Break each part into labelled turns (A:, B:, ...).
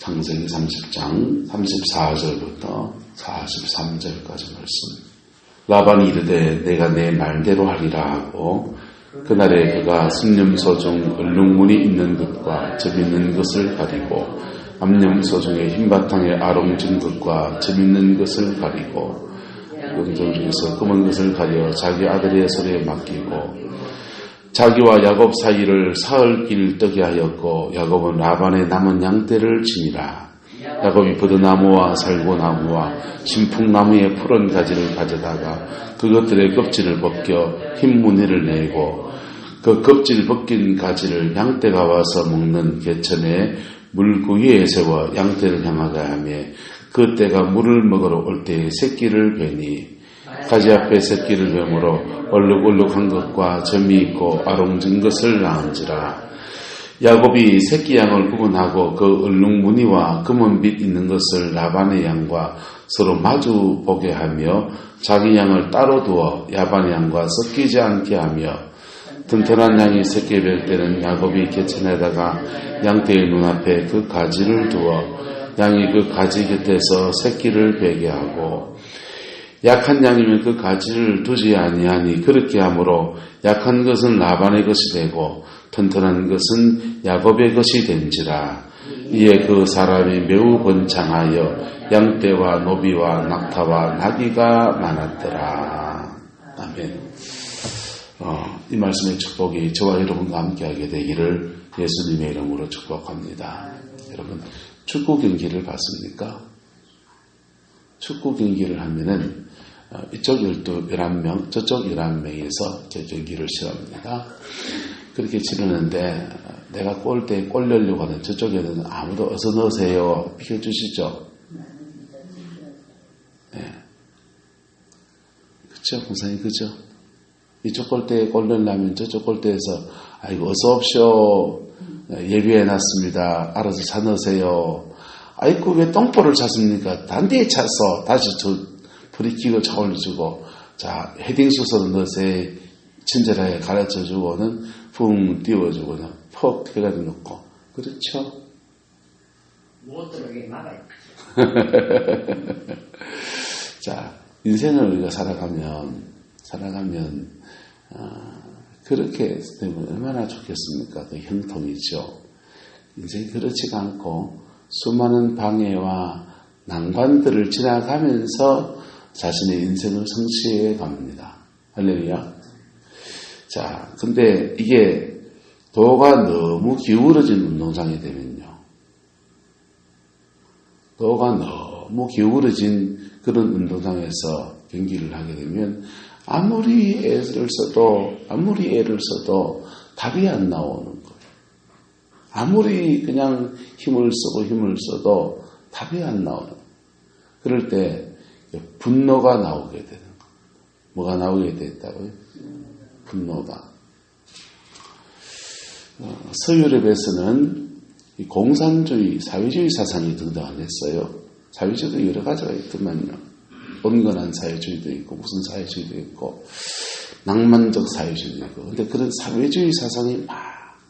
A: 창세기 30장 34절부터 43절까지 말씀. 라반이 이르되 내가 내 말대로 하리라 하고 그날에 그가 순념소 중 얼룩무늬 있는 것과 점 있는 것을 가리고 암염소 중에 흰바탕에 아롱진 것과 점 있는 것을 가리고 영정 중에서 검은 것을 가려 자기 아들의 손에 맡기고 자기와 야곱 사이를 사흘길 떠게 하였고 야곱은 라반의 남은 양떼를 지니라. 야곱이 버드나무와 살고나무와 신풍나무의 푸른 가지를 가져다가 그것들의 껍질을 벗겨 흰 무늬를 내고 그 껍질 벗긴 가지를 양떼가 와서 먹는 개천에 물구위에 세워 양떼를 향하게 하며 그 떼가 물을 먹으러 올 때에 새끼를 베니 가지 앞에 새끼를 베므로 얼룩얼룩한 것과 점이 있고 아롱진 것을 낳은지라. 야곱이 새끼 양을 구분하고 그 얼룩무늬와 검은빛 있는 것을 라반의 양과 서로 마주 보게 하며 자기 양을 따로 두어 라반의 양과 섞이지 않게 하며 튼튼한 양이 새끼 뵐 때는 야곱이 개천에다가 양떼의 눈앞에 그 가지를 두어 양이 그 가지 곁에서 새끼를 베게 하고 약한 양이면 그 가지를 두지 아니하니 그렇게 하므로 약한 것은 라반의 것이 되고 튼튼한 것은 야곱의 것이 된지라. 이에 그 사람이 매우 번창하여 양떼와 노비와 낙타와 나귀가 많았더라. 아멘. 이 말씀의 축복이 저와 여러분과 함께하게 되기를 예수님의 이름으로 축복합니다. 여러분 축구 경기를 봤습니까? 축구 경기를 하면은 이쪽 11명, 저쪽 11명에서 경기를 치릅니다. 그렇게 치르는데 내가 골대에 골 넣으려고 하는 저쪽에는 아무도 어서 넣으세요. 비켜주시죠. 네. 그쵸? 선생님, 그죠? 이쪽 골대에 골 넣으려면 저쪽 골대에서 아이고, 어서 옵쇼. 예비해놨습니다. 알아서 차 넣으세요. 아이고, 왜 똥볼을 찼습니까? 단디에 차서 다시 프리킥을 차 올려주고, 자, 헤딩 슛으로 넣으세요. 친절하게 가르쳐주고는 붕 띄워주고는 퍽 해가지고 넣고. 그렇죠?
B: 못 들어오게 막아요.
A: 자, 인생을 우리가 살아가면 그렇게 되면 얼마나 좋겠습니까? 그 형통이죠. 인생이 그렇지가 않고 수많은 방해와 난관들을 지나가면서 자신의 인생을 성취해 갑니다. 할렐루야. 자, 근데 이게 도가 너무 기울어진 운동장이 되면요. 도가 너무 기울어진 그런 운동장에서 경기를 하게 되면 아무리 애를 써도 답이 안 나오는 거예요. 아무리 그냥 힘을 써도 답이 안 나오는 거예요. 그럴 때 분노가 나오게 되는 거예요. 뭐가 나오게 됐다고요? 분노가. 서유럽에서는 공산주의, 사회주의 사상이 등장을 했어요. 사회주의도 여러 가지가 있더만요. 온건한 사회주의도 있고, 무슨 사회주의도 있고, 낭만적 사회주의도 있고. 근데 그런 사회주의 사상이 막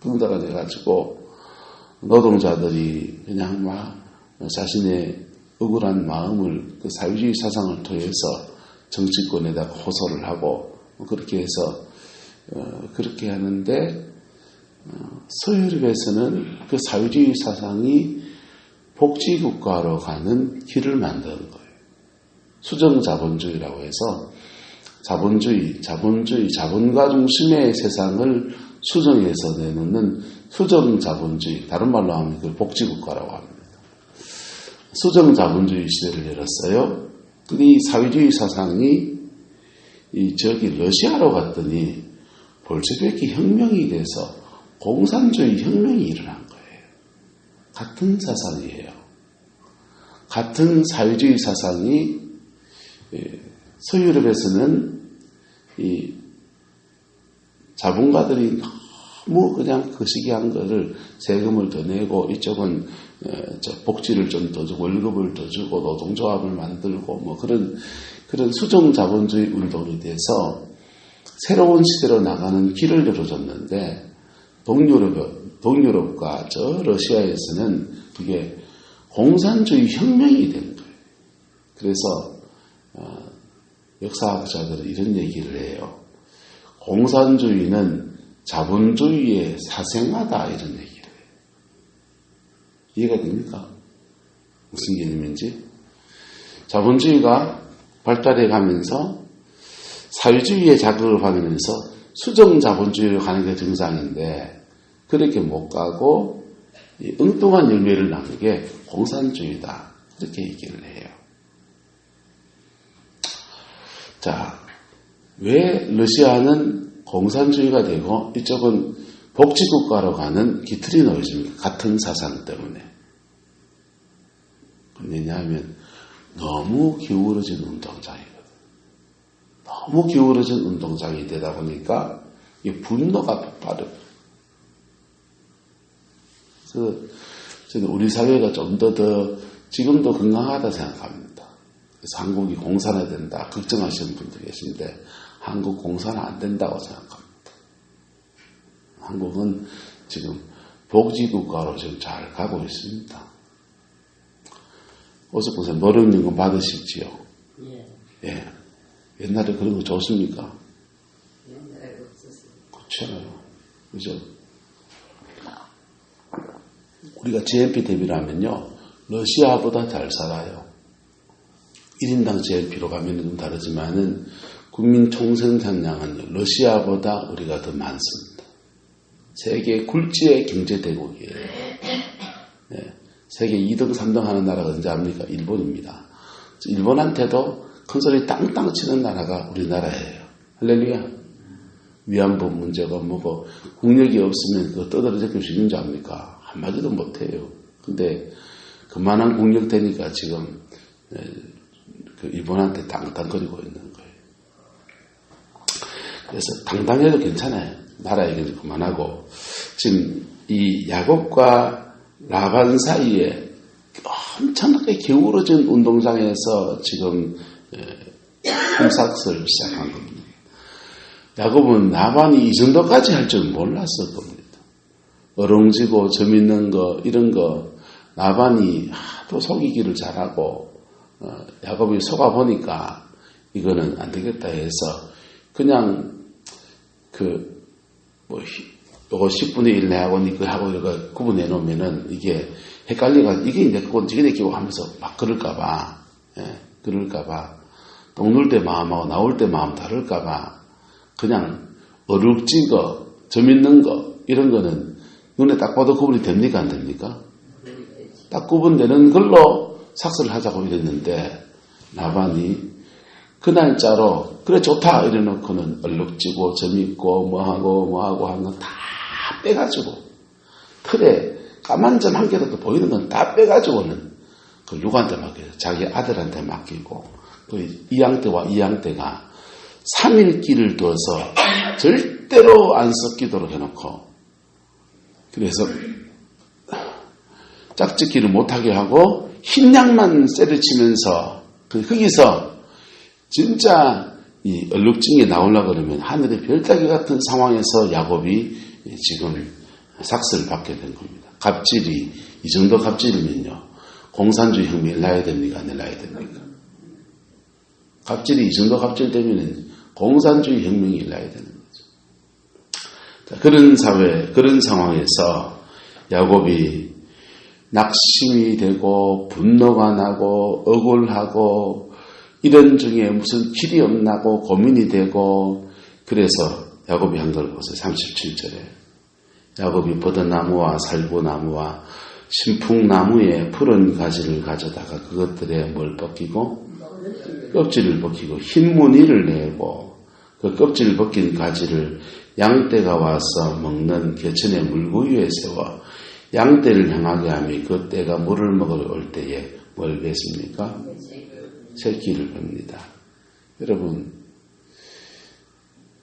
A: 등장을 해가지고, 노동자들이 그냥 막 자신의 억울한 마음을 그 사회주의 사상을 통해서 정치권에다 호소를 하고, 그렇게 해서 그렇게 하는데 서유럽에서는 그 사회주의 사상이 복지국가로 가는 길을 만드는 거예요. 수정자본주의라고 해서 자본가 중심의 세상을 수정해서 내놓는 수정자본주의, 다른 말로 하면 그걸 복지국가라고 합니다. 수정자본주의 시대를 열었어요. 근데 이 사회주의 사상이 러시아로 갔더니 볼셰비키 혁명이 돼서 공산주의 혁명이 일어난 거예요. 같은 사상이에요. 같은 사회주의 사상이 서유럽에서는 이 자본가들이 너무 그냥 거시기한 거를 세금을 더 내고 이쪽은 복지를 좀 더 주고 월급을 더 주고 노동조합을 만들고 뭐 그런 수정 자본주의 운동이 돼서 새로운 시대로 나가는 길을 열어줬는데 동유럽과 저 러시아에서는 그게 공산주의 혁명이 된 거예요. 그래서 역사학자들은 이런 얘기를 해요. 공산주의는 자본주의의 사생아다 이런 얘기를 해요. 이해가 됩니까? 무슨 개념인지? 자본주의가 발달해 가면서 사회주의의 자극을 받으면서 수정자본주의로 가는 게 정상인데 그렇게 못 가고 엉뚱한 열매를 낳는 게 공산주의다. 이렇게 얘기를 해요. 자, 왜 러시아는 공산주의가 되고 이쪽은 복지국가로 가는 기트리노이즘입니까? 같은 사상 때문에. 왜냐하면 너무 기울어진 운동장이거든. 너무 기울어진 운동장이 되다 보니까 이 분노가 폭발해요. 그래서 저는 우리 사회가 좀 더 지금도 건강하다 생각합니다. 그래서 한국이 공산화된다 걱정하시는 분들 계신데 한국 공산화 안 된다고 생각합니다. 한국은 지금 복지국가로 지금 잘 가고 있습니다. 어서 보세요. 노령연금 받으시지요?
B: 예.
A: 예. 옛날에 그런 거 좋습니까?
B: 옛날에 없었어요.
A: 그렇잖아요. 그죠? 우리가 GNP 대비를 하면요. 러시아보다 잘 살아요. 1인당 GNP로 가면 좀 다르지만은 국민 총생산량은 러시아보다 우리가 더 많습니다. 세계 굴지의 경제대국이에요. 네. 세계 2등, 3등 하는 나라가 언제 압니까? 일본입니다. 일본한테도 큰 소리 땅땅 치는 나라가 우리나라예요. 할렐루야. 위안부 문제가 뭐고 국력이 없으면 그거 떠들어 제낄 수 있는 줄 압니까? 한마디도 못해요. 근데 그만한 국력 되니까 지금 그 일본한테 땅땅거리고 있는 거예요. 그래서 당당해도 괜찮아요. 나라 얘기는 그만하고 지금 이 야곱과 라반 사이에 엄청나게 기울어진 운동장에서 지금 흠삭스를 시작한 겁니다. 야곱은 라반이 이 정도까지 할 줄 몰랐을 겁니다. 어롱지고 재밌는 거 이런 거 라반이 하도 속이기를 잘하고 야곱이 속아보니까 이거는 안 되겠다 해서 그냥 요거 10분의 1 내하고 니거 하고 이거 구분해 놓으면은 이게 헷갈리가 이게 내 거고 저게 내 거고 하면서 막 그럴까봐, 그럴까봐 똥 눌 때 마음하고 나올 때 마음 다를까봐 그냥 어룩진 거, 재밌는 거 이런 거는 눈에 딱 봐도 구분이 됩니까 안 됩니까? 딱 구분되는 걸로 삭스를 하자고 이랬는데 라반이 그 날짜로 그래 좋다 이래놓고는 얼룩지고 재밌고 뭐하고 하는 건 다 빼가지고 틀에 까만 점 한 개라도 보이는 건 다 빼가지고는 그 누구한테 맡겨요? 자기 아들한테 맡기고 그 이양떼와 이양떼가 3일기를 두어서 절대로 안 섞이도록 해놓고 그래서 짝짓기를 못하게 하고 흰 양만 쇠를 치면서 거기서 진짜 이 얼룩증이 나오려고 그러면 하늘의 별따기 같은 상황에서 야곱이 지금 삭스를 받게 된 겁니다. 갑질이 이 정도 갑질이면요. 공산주의 혁명이 일어나야 됩니까? 안 일어나야 됩니까? 갑질이 이 정도 갑질되면 공산주의 혁명이 일어나야 되는 거죠. 자, 그런 사회, 그런 상황에서 야곱이 낙심이 되고 분노가 나고 억울하고 이런 중에 무슨 길이 없나고 고민이 되고 그래서 야곱이 한 걸 보세요. 37절에 야곱이 버드나무와 살구나무와 신풍나무의 푸른 가지를 가져다가 그것들에 뭘 벗기고 껍질을 벗기고 흰 무늬를 내고 그 껍질을 벗긴 가지를 양떼가 와서 먹는 개천의 물구유에 세워 양떼를 향하게 하며 그 떼가 물을 먹으러 올 때에 뭘 뱉습니까? 새끼를 봅니다. 여러분,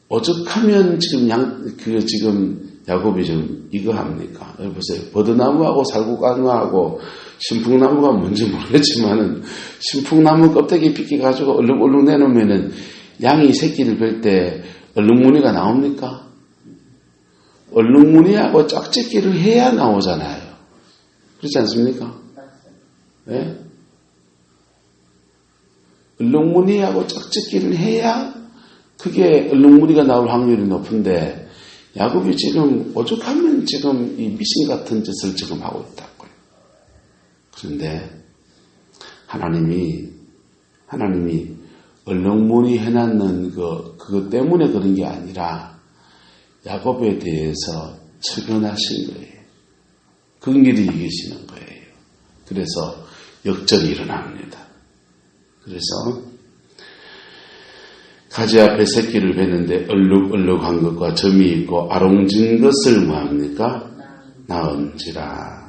A: 오죽하면 지금 야곱이 좀 이거 합니까? 여기 보세요. 버드나무하고 살구나무하고 신풍나무가 뭔지 모르겠지만은 신풍나무 껍데기 빗겨가지고 얼룩얼룩 내놓으면은 양이 새끼를 뵐 때 얼룩무늬가 나옵니까? 얼룩무늬하고 짝짓기를 해야 나오잖아요. 그렇지 않습니까? 예? 얼룩무늬하고 짝짓기를 해야 그게 얼룩무늬가 나올 확률이 높은데 야곱이 지금 오죽하면 지금 이 미신 같은 짓을 지금 하고 있다고요. 그런데 하나님이 얼룩무늬 해놨는 그것 때문에 그런 게 아니라 야곱에 대해서 측은하신 거예요. 긍휼히 여기시는 거예요. 그래서 역전이 일어납니다. 그래서 가지 앞에 새끼를 베는데 얼룩얼룩한 것과 점이 있고 아롱진 것을 뭐합니까? 낳은지라.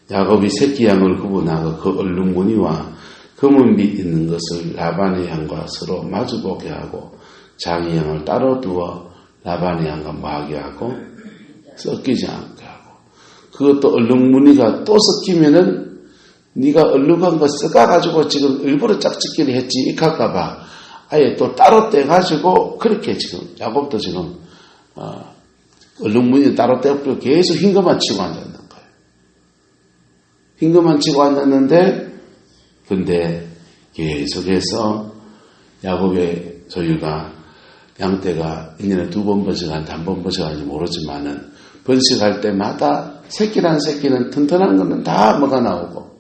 A: 야곱이 새끼 양을 구분하고 그 얼룩무늬와 검은빛 있는 것을 라반의 양과 서로 마주보게 하고 자기 양을 따로 두어 라반의 양과 뭐하게 하고 섞이지 않게 하고 그것도 얼룩무늬가 또 섞이면은 네가 얼룩한 거 섞어가지고 지금 일부러 짝짓기를 했지 이럴까봐 아예 또 따로 떼가지고 그렇게 지금 야곱도 지금 얼룩무늬 따로 떼고 계속 흰 것만 치고 앉았는 거예요. 흰 것만 치고 앉았는데 근데 계속해서 야곱의 소유가 양떼가 1년에 2번 번식하는지 한 번 번식하는지 모르지만은 번식할 때마다 새끼란 새끼는 튼튼한 거는 다 뭐가 나오고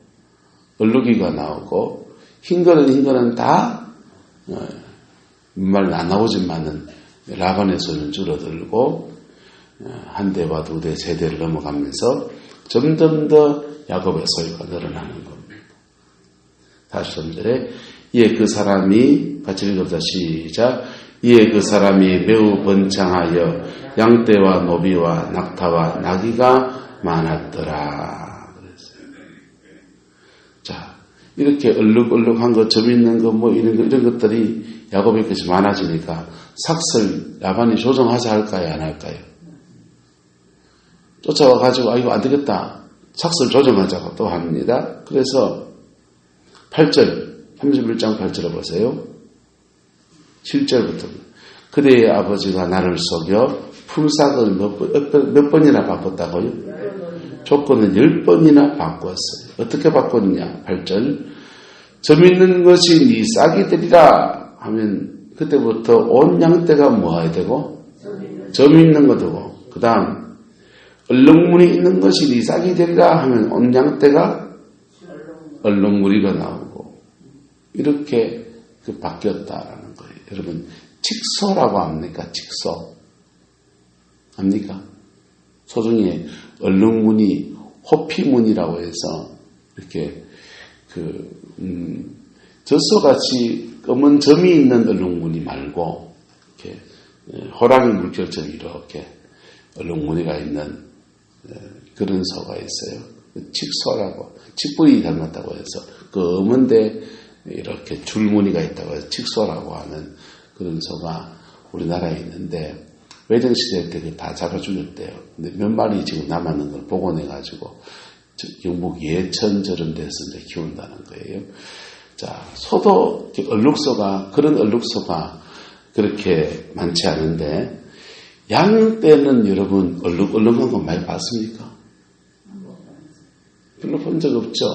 A: 얼룩이가 나오고 흰 거는 다 말은 안 나오지만은 라반의 소유는 줄어들고 한 대와 두 대, 세 대를 넘어가면서 점점 더 야곱의 소유가 늘어나는 겁니다. 43절에 이에 그 사람이 같이 읽어보자. 시작. 이에 그 사람이 매우 번창하여 양떼와 노비와 낙타와 나귀가 많았더라. 그랬어요. 자, 이렇게 얼룩얼룩한 거, 점 있는 거, 뭐 이런 것들이 야곱의 것이 많아지니까 삭슬 라반이 조정하자 할까요, 안 할까요? 쫓아와가지고 이거 안 되겠다. 삭슬 조정하자고 또 합니다. 그래서 8절, 31장 8절을 보세요. 7절부터. 그대의 아버지가 나를 속여 품삯을 몇 번이나 바꿨다고요? 조건은 10번이나 바꿨어요. 어떻게 바꿨냐? 8절. 점 있는 것이 네 싹이 되리라 하면 그때부터 온 양떼가 뭐 해야 되고? 점 있는 거 되고. 그 다음 얼룩무늬 있는 것이 네 싹이 되리라 하면 온 양떼가 얼룩무늬가 나오고 이렇게 바뀌었다라는 거예요. 여러분 칙소라고 합니까? 칙소 압니까? 소중에 얼룩무늬, 호피무늬라고 해서 이렇게 젖소같이 검은 점이 있는 얼룩무늬 말고 이렇게 호랑이 물결처럼 이렇게 얼룩무늬가 있는 그런 소가 있어요. 칙소라고 칙불이 닮았다고 해서 검은데 이렇게 줄무늬가 있다고 해서 칙소라고 하는 그런 소가 우리나라에 있는데 외정시대 때 다 잡아 죽였대요. 근데 몇 마리 지금 남았는 걸 복원해가지고 경북 예천 저런 데서 이제 키운다는 거예요. 자, 소도 얼룩소가 그런 얼룩소가 그렇게 많지 않은데 양 때는 여러분 얼룩얼룩한 거 많이 봤습니까? 별로 본 적 없죠.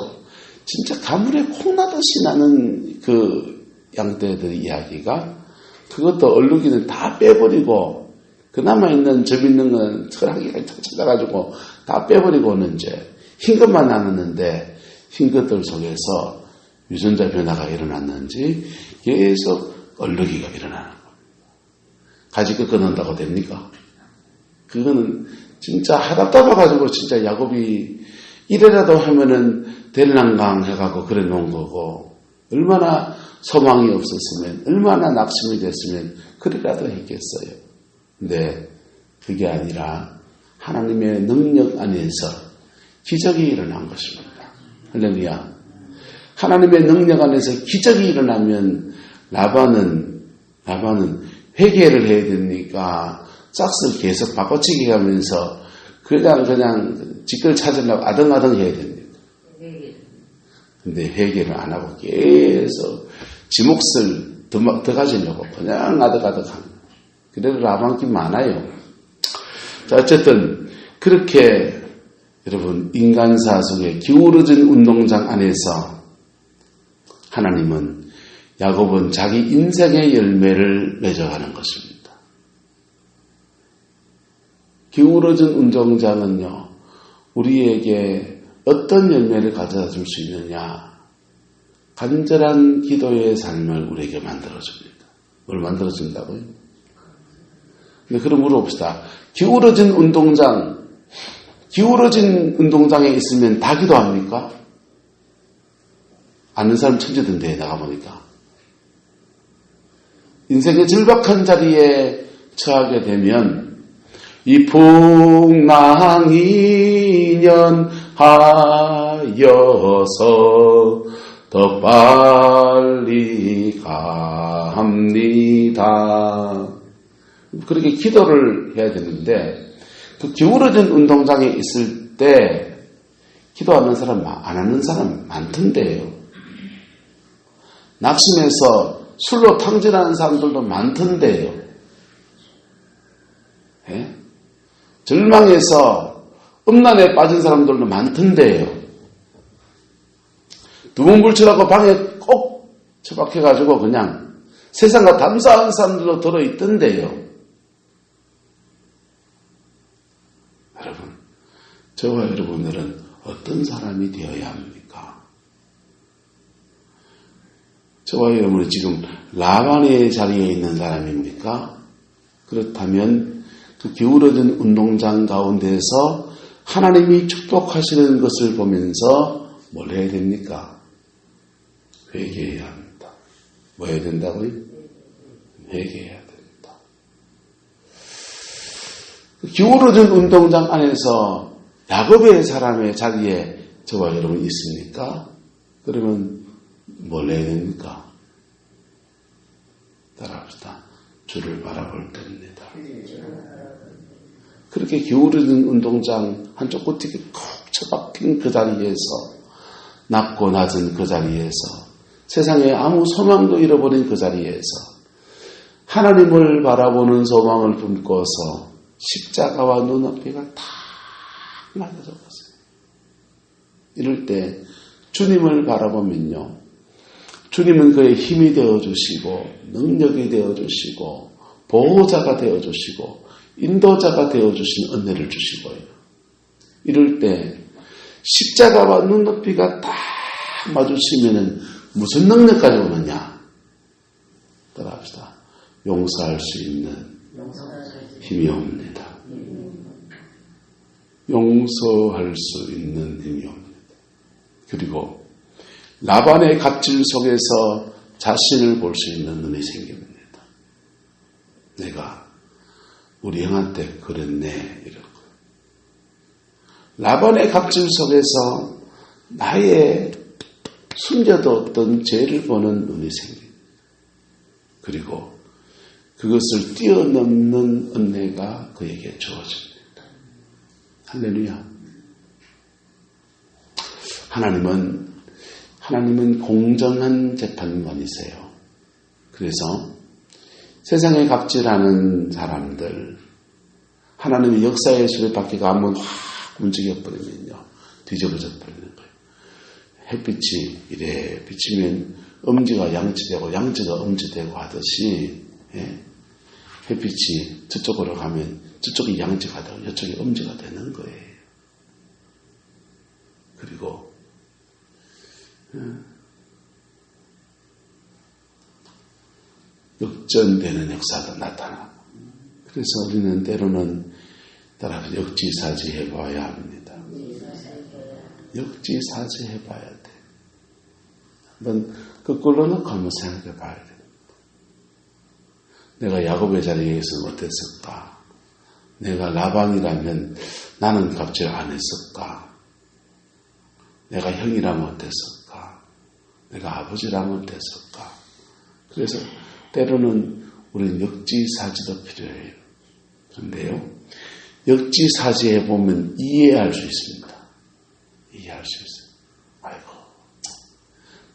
A: 진짜 가물에 콩나듯이 나는 그 양떼들 이야기가 그것도 얼룩이는 다 빼버리고 그나마 있는 점 있는 건 철학이 찾아가지고 다 빼버리고는 이제 흰 것만 남았는데 흰 것들 속에서 유전자 변화가 일어났는지 계속 얼룩이가 일어나는 겁니다. 가지 꺾어놓는다고 됩니까? 그거는 진짜 하다 따봐가지고 진짜 야곱이 이래라도 하면은 델랑강 해가고 그래 놓은 거고 얼마나 소망이 없었으면 얼마나 낙심이 됐으면 그래라도 했겠어요. 근데 그게 아니라 하나님의 능력 안에서 기적이 일어난 것입니다. 할렐루야. 하나님의 능력 안에서 기적이 일어나면 라반은 회개를 해야 되니까 짝을 계속 바꿔치기 하면서 그냥 직걸 찾으려고 아등아등 해야 됩니다. 근데 회개를 안 하고 계속 지 몫을 더 가지려고 그냥 아득아득 합니다. 그래도 라반기 많아요. 자, 어쨌든 그렇게 여러분, 인간사 속에 기울어진 운동장 안에서 하나님은 야곱은 자기 인생의 열매를 맺어가는 것입니다. 기울어진 운동장은요, 우리에게 어떤 열매를 가져다 줄 수 있느냐? 간절한 기도의 삶을 우리에게 만들어줍니다. 뭘 만들어준다고요? 근데 그럼 물어봅시다. 기울어진 운동장에 있으면 다 기도합니까? 아는 사람 천재던데 나가보니까. 인생의 절박한 자리에 처하게 되면 이 풍랑이년 하여서 더 빨리 갑니다. 그렇게 기도를 해야 되는데 그 기울어진 운동장에 있을 때 기도하는 사람 안 하는 사람 많던데요. 낙심해서 술로 탕진하는 사람들도 많던데요. 예? 절망해서 음란에 빠진 사람들도 많던데요. 두문불출하고 방에 꼭 처박혀가지고 그냥 세상과 담사하는 사람들도 들어있던데요. 여러분, 저와 여러분들은 어떤 사람이 되어야 합니까? 저와 여러분은 지금 라반의 자리에 있는 사람입니까? 그렇다면 그 기울어진 운동장 가운데서 하나님이 축복하시는 것을 보면서 뭘 해야 됩니까? 회개해야 합니다. 뭐 해야 된다고요? 회개해야 됩니다. 기울어진 운동장 안에서 야곱의 사람의 자리에 저와 여러분 있습니까? 그러면 뭘 해야 됩니까? 따라합시다. 주를 바라볼 때입니다. 그렇게 기울어진 운동장 한쪽 끝에 콕 처박힌 그 자리에서, 낮고 낮은 그 자리에서, 세상에 아무 소망도 잃어버린 그 자리에서 하나님을 바라보는 소망을 품고서 십자가와 눈앞에가 다 맞아져 갔어요. 이럴 때 주님을 바라보면요, 주님은 그의 힘이 되어주시고 능력이 되어주시고 보호자가 되어주시고 인도자가 되어주신 은혜를 주시고요. 이럴 때 십자가와 눈높이가 딱 마주치면은 무슨 능력까지 오느냐? 따라합시다. 용서할 수 있는 힘이 옵니다. 용서할 수 있는 힘이 옵니다. 그리고 라반의 갑질 속에서 자신을 볼 수 있는 눈이 생깁니다. 내가 우리 형한테 그랬네, 이러고. 라반의 갑질 속에서 나의 숨겨뒀던 죄를 보는 눈이 생깁니다. 그리고 그것을 뛰어넘는 은혜가 그에게 주어집니다. 할렐루야. 하나님은 공정한 재판관이세요. 그래서 세상에 갑질하는 사람들, 하나님의 역사의 수레바퀴가 한번 확 움직여버리면요, 뒤집어져 버리는 거예요. 햇빛이 이래 비치면 엄지가 양지되고 양지가 엄지되고 하듯이, 예? 햇빛이 저쪽으로 가면 저쪽이 양지가 되고 이쪽이 엄지가 되는 거예요. 그리고 역전되는 역사가 나타나고, 그래서 우리는 때로는 따라서 역지사지 해봐야 합니다. 역지사지 해봐야 돼. 한번 거꾸로 놓고 한번 생각해 봐야 돼. 내가 야곱의 자리에 있으면 어땠을까? 내가 라반이라면 나는 갑질 안 했을까? 내가 형이라면 어땠을까? 내가 아버지라면 어땠을까? 그래서 때로는 우리는 역지사지도 필요해요. 그런데요, 역지사지해 보면 이해할 수 있습니다. 이해할 수 있어요. 아이고,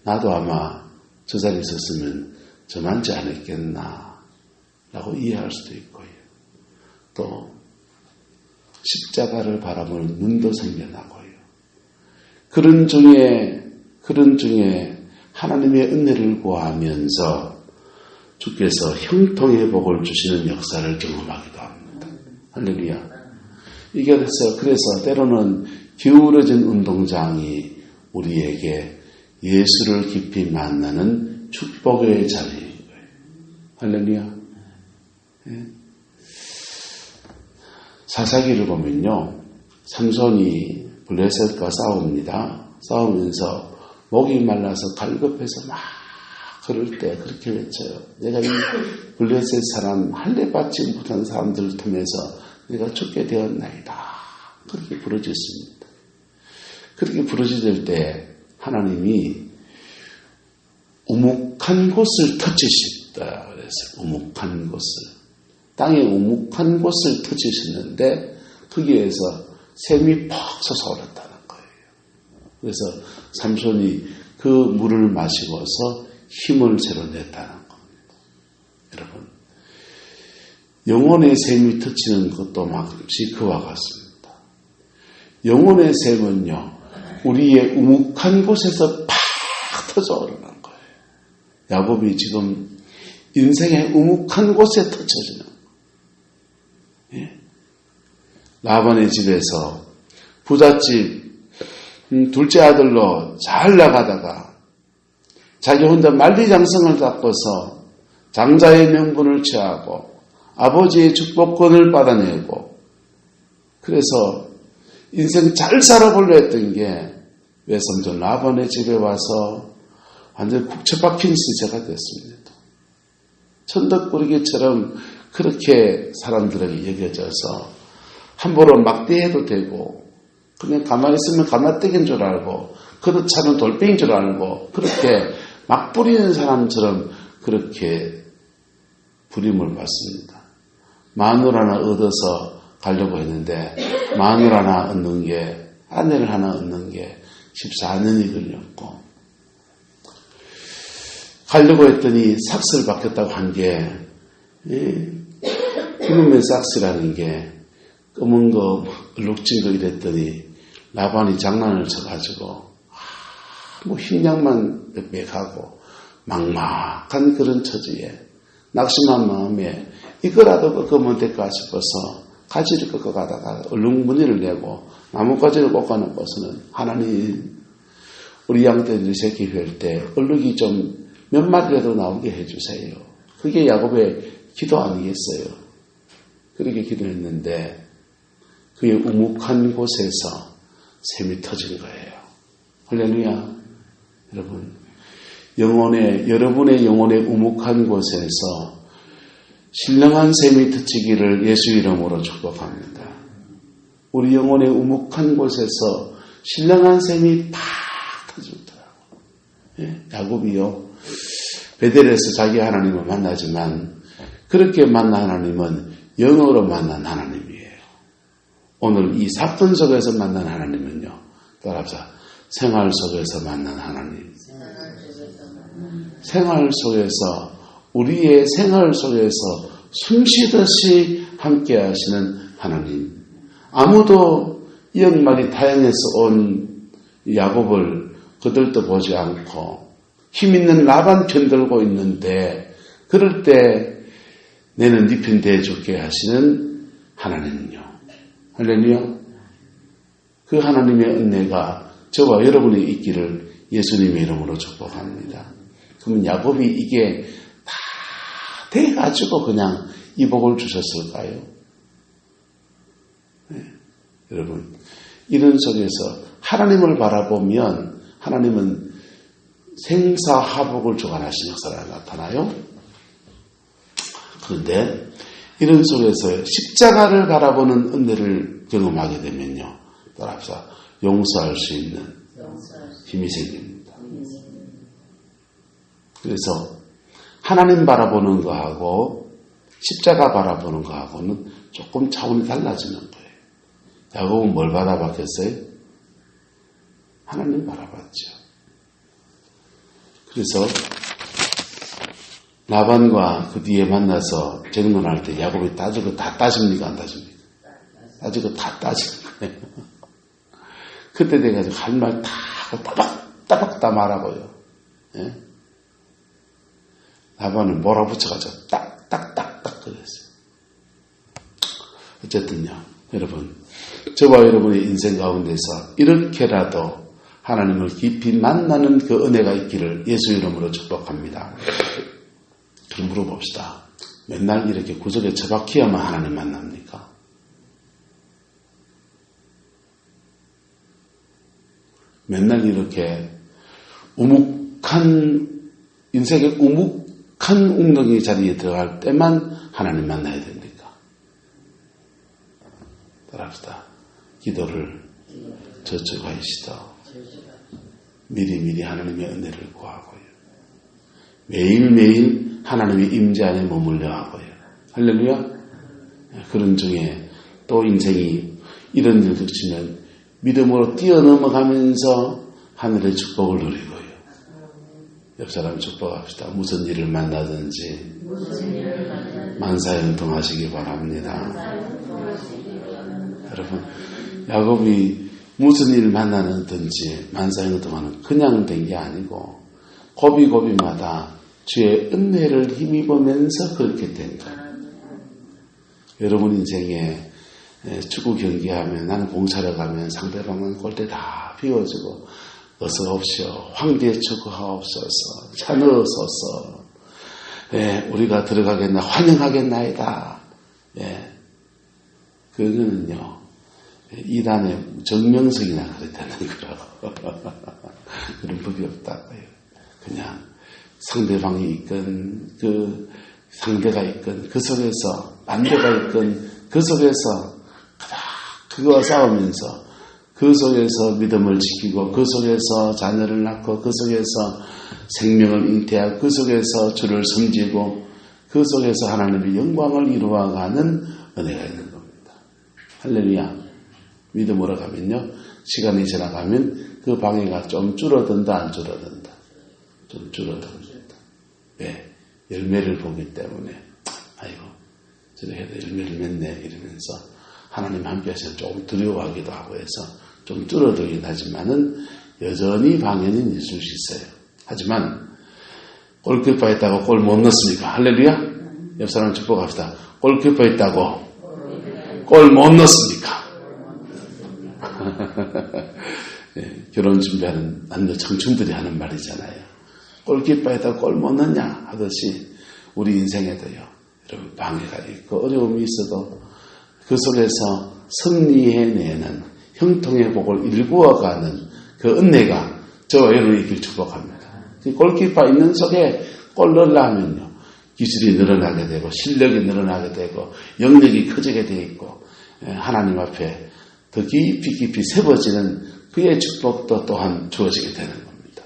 A: 나도 아마 저 자리에 있었으면 저만치 않았겠나 라고 이해할 수도 있고요. 또 십자가를 바라보는 눈도 생겨나고요. 그런 중에 하나님의 은혜를 구하면서 주께서 형통의 복을 주시는 역사를 경험하기도 합니다. 할렐루야. 이게 그래서 때로는 기울어진 운동장이 우리에게 예수를 깊이 만나는 축복의 자리인 거예요. 할렐루야. 예. 사사기를 보면요, 삼손이 블레셋과 싸웁니다. 싸우면서 목이 말라서 갈급해서 막 그럴 때 그렇게 외쳐요. 내가 이 블레셋 사람 할례받지 못한 사람들을 통해서 내가 죽게 되었나이다. 그렇게 부르짖습니다. 그렇게 부르짖을 때 하나님이 우묵한 곳을 터치시다 그랬어요. 우묵한 곳을. 땅에 우묵한 곳을 터치셨는데 거기에서 샘이 퍽 솟아올랐다는 거예요. 그래서 삼손이 그 물을 마시고서 힘을 새로 냈다는 겁니다. 여러분, 영혼의 샘이 터치는 것도 마치 그와 같습니다. 영혼의 샘은요, 우리의 우묵한 곳에서 팍 터져오르는 거예요. 야곱이 지금 인생의 우묵한 곳에 터쳐지는 거예요. 예? 라반의 집에서 부잣집 둘째 아들로 잘 나가다가 자기 혼자 만리장성을 잡고서 장자의 명분을 취하고 아버지의 축복권을 받아내고 그래서 인생 잘 살아보려 했던 게 외삼촌 라반의 집에 와서 완전 국채 박힌 시제가 됐습니다. 천덕꾸러기처럼 그렇게 사람들에게 여겨져서 함부로 막대해도 되고 그냥 가만히 있으면 가마떼기인 줄 알고 그릇 차는 돌뱅인 줄 알고 그렇게 막 부리는 사람처럼 그렇게 부림을 받습니다. 마늘 하나 얻어서 가려고 했는데 마늘 하나 얻는 게 아내를 하나 얻는 게 14년이 걸렸고 가려고 했더니 삭스를 받겠다고 한 게 기름의 삭스라는 게 검은 거 얼룩진 거 이랬더니 라반이 장난을 쳐가지고 뭐 흰약만 빽빽하고 막막한 그런 처지에 낙심한 마음에 이거라도 꺾으면 될까 싶어서 가지를 꺾어가다가 얼룩무늬를 내고 나뭇가지를 꺾어놓고서는 하나님 우리 양떼들이 새끼 뵐 때 얼룩이 좀 몇 마리라도 나오게 해주세요. 그게 야곱의 기도 아니겠어요? 그렇게 기도했는데 그의 우묵한 곳에서 샘이 터진 거예요. 할렐루야. 여러분, 여러분의 영혼의 우묵한 곳에서 신령한 샘이 터지기를 예수 이름으로 축복합니다. 우리 영혼의 우묵한 곳에서 신령한 샘이 팍 터지더라고요. 예? 야곱이요. 베델에서 자기 하나님을 만나지만 그렇게 만난 하나님은 영으로 만난 하나님이에요. 오늘 이 사건 속에서 만난 하나님은요. 따라합시다. 생활 속에서 만난 하나님. 생활 속에서 우리의 생활 속에서 숨쉬듯이 함께 하시는 하나님. 아무도 이 양반이 타향에서 온 야곱을 거들떠보지 않고 힘있는 라반 편들고 있는데 그럴 때 내는 네 편 대해줄게 하시는 하나님은요. 할렐루야. 그 하나님의 은혜가 저와 여러분이 있기를 예수님의 이름으로 축복합니다. 그러면 야곱이 이게 다 돼가지고 그냥 이 복을 주셨을까요? 네. 여러분, 이런 속에서 하나님을 바라보면 하나님은 생사하복을 주관하시는 역사가 나타나요. 그런데 이런 속에서 십자가를 바라보는 은혜를 경험하게 되면요. 따라합시다. 용서할 수 있는 힘이 생깁니다. 그래서 하나님 바라보는 거하고 십자가 바라보는 거하고는 조금 차원이 달라지는 거예요. 야곱은 뭘 바라봤겠어요? 하나님 바라봤죠. 그래서 라반과 그 뒤에 만나서 정론할 때 야곱이 따지고 다 따집니까? 안 따집니까? 따지고 다 따지는 거예요. 그때 돼가지고 할 말 다 하고 따박 다 말하고요. 예? 라반을 몰아붙여가지고 딱딱딱딱 그랬어요. 어쨌든요, 여러분, 저와 여러분의 인생 가운데서 이렇게라도 하나님을 깊이 만나는 그 은혜가 있기를 예수 이름으로 축복합니다. 그럼 물어봅시다. 맨날 이렇게 구석에 처박혀야만 하나님 만납니까? 맨날 이렇게 인생의 우묵한 웅덩이 자리에 들어갈 때만 하나님 만나야 됩니까? 따라합시다. 기도를 저축하시다. 미리미리 하나님의 은혜를 구하고요. 매일매일 하나님의 임재 안에 머물려 하고요. 할렐루야. 그런 중에 또 인생이 이런 일을 닥치면 믿음으로 뛰어넘어가면서 하늘의 축복을 누리고요. 옆 사람 축복합시다. 무슨 일을 만나든지 만사형통하시기 바랍니다. 여러분, 야곱이 무슨 일을 만나든지 만사형통하는 그냥 된 게 아니고 고비고비마다 주의 은혜를 힘입으면서 그렇게 된 거예요. 여러분 인생에 축구 경기하면 나는 공차러 가면 상대방은 골대 다 비워주고 어서 옵시오. 황제 축구하옵소서. 차 넣어서서 우리가 들어가겠나 환영하겠나이다. 그거는요. 이단의 정명석이나 그랬다는 거라고. 그런 법이 없다고요. 그냥 상대방이 있건 그 상대가 있건 그 속에서 반대가 있건 그 속에서 그거와 싸우면서 그 속에서 믿음을 지키고 그 속에서 자녀를 낳고 그 속에서 생명을 잉태하고 그 속에서 주를 섬기고 그 속에서 하나님의 영광을 이루어가는 은혜가 있는 겁니다. 할렐루야. 믿음으로 가면요. 시간이 지나가면 그 방해가 좀 줄어든다 안 줄어든다. 좀 줄어듭니다. 왜? 열매를 보기 때문에 아이고 저렇게 해도 열매를 맺네 이러면서 하나님 함께 하셔서 조금 두려워하기도 하고 해서 좀 줄어들긴 하지만은 여전히 방해는 있을 수 있어요. 하지만 골키퍼 있다고 골 못 넣습니까? 할렐루야. 옆 사람 축복합시다. 골키퍼 있다고 골 못 넣습니까? 네, 결혼 준비하는 남녀 청춘들이 하는 말이잖아요. 골키퍼에다 골 못 넣냐 하듯이 우리 인생에도요. 여러분 방해가 있고 어려움이 있어도 그 속에서 승리해내는 형통의 복을 일구어가는 그 은혜가 저와 여러분이 있길 축복합니다. 골키퍼 있는 속에 골 넣으려면요. 기술이 늘어나게 되고 실력이 늘어나게 되고 영역이 커지게 되어 있고 하나님 앞에 더 깊이 세워지는 그의 축복도 또한 주어지게 되는 겁니다.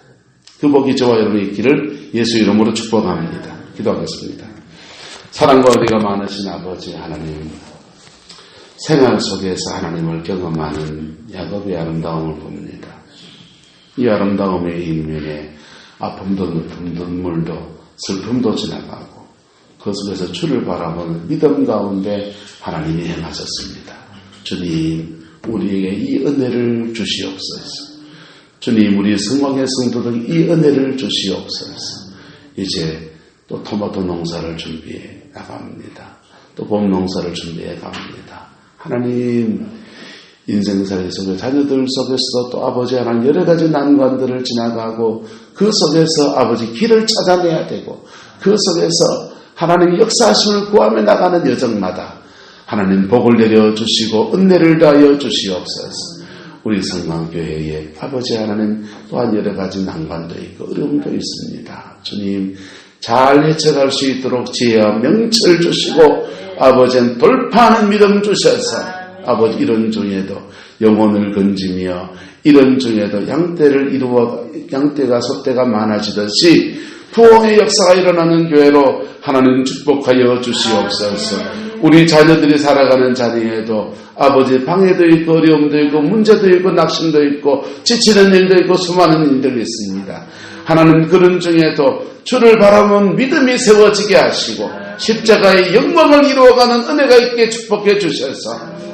A: 그 복이 저와 여러분이 있기를 예수 이름으로 축복합니다. 기도하겠습니다. 사랑과 은혜가 많으신 아버지 하나님, 생활 속에서 하나님을 경험하는 야곱의 아름다움을 봅니다. 이 아름다움의 이면에 아픔도 눈물도 슬픔도 지나가고 그 속에서 주를 바라보는 믿음 가운데 하나님이 행하셨습니다. 주님, 우리에게 이 은혜를 주시옵소서. 주님, 우리 성황의 성도들 이 은혜를 주시옵소서. 이제 또 토마토 농사를 준비해 나갑니다. 또 봄 농사를 준비해 갑니다. 하나님, 인생살이 속에 자녀들 속에서 또 아버지 하나님 여러 가지 난관들을 지나가고 그 속에서 아버지 길을 찾아내야 되고 그 속에서 하나님 역사하심을 구하며 나가는 여정마다 하나님 복을 내려주시고 은혜를 다하여 주시옵소서. 우리 성광교회에 아버지 하나님 또한 여러 가지 난관도 있고 어려움도 있습니다. 주님 잘 헤쳐갈 수 있도록 지혜와 명철 주시고 아버지는 돌파하는 믿음 주셔서 아버지 이런 중에도 영혼을 건지며 이런 중에도 양떼가 솥대가 많아지듯이 부흥의 역사가 일어나는 교회로 하나님 축복하여 주시옵소서. 우리 자녀들이 살아가는 자리에도 아버지 방해도 있고 어려움도 있고 문제도 있고 낙심도 있고 지치는 일도 있고 수많은 일들이 있습니다. 하나님 그런 중에도 주를 바라보는 믿음이 세워지게 하시고 십자가의 영광을 이루어가는 은혜가 있게 축복해 주셔서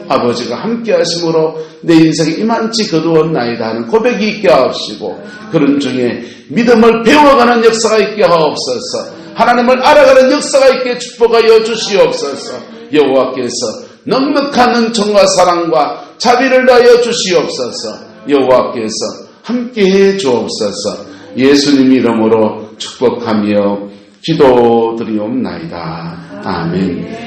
A: 아버지가 함께 하심으로 내 인생이 이만치 거두었나이다 하는 고백이 있게 하옵시고, 그런 중에 믿음을 배워가는 역사가 있게 하옵소서. 하나님을 알아가는 역사가 있게 축복하여 주시옵소서. 여호와께서 넉넉한 은총과 사랑과 자비를 다하여 주시옵소서. 여호와께서 함께해 주옵소서. 예수님 이름으로 축복하며 기도드리옵나이다. 아멘.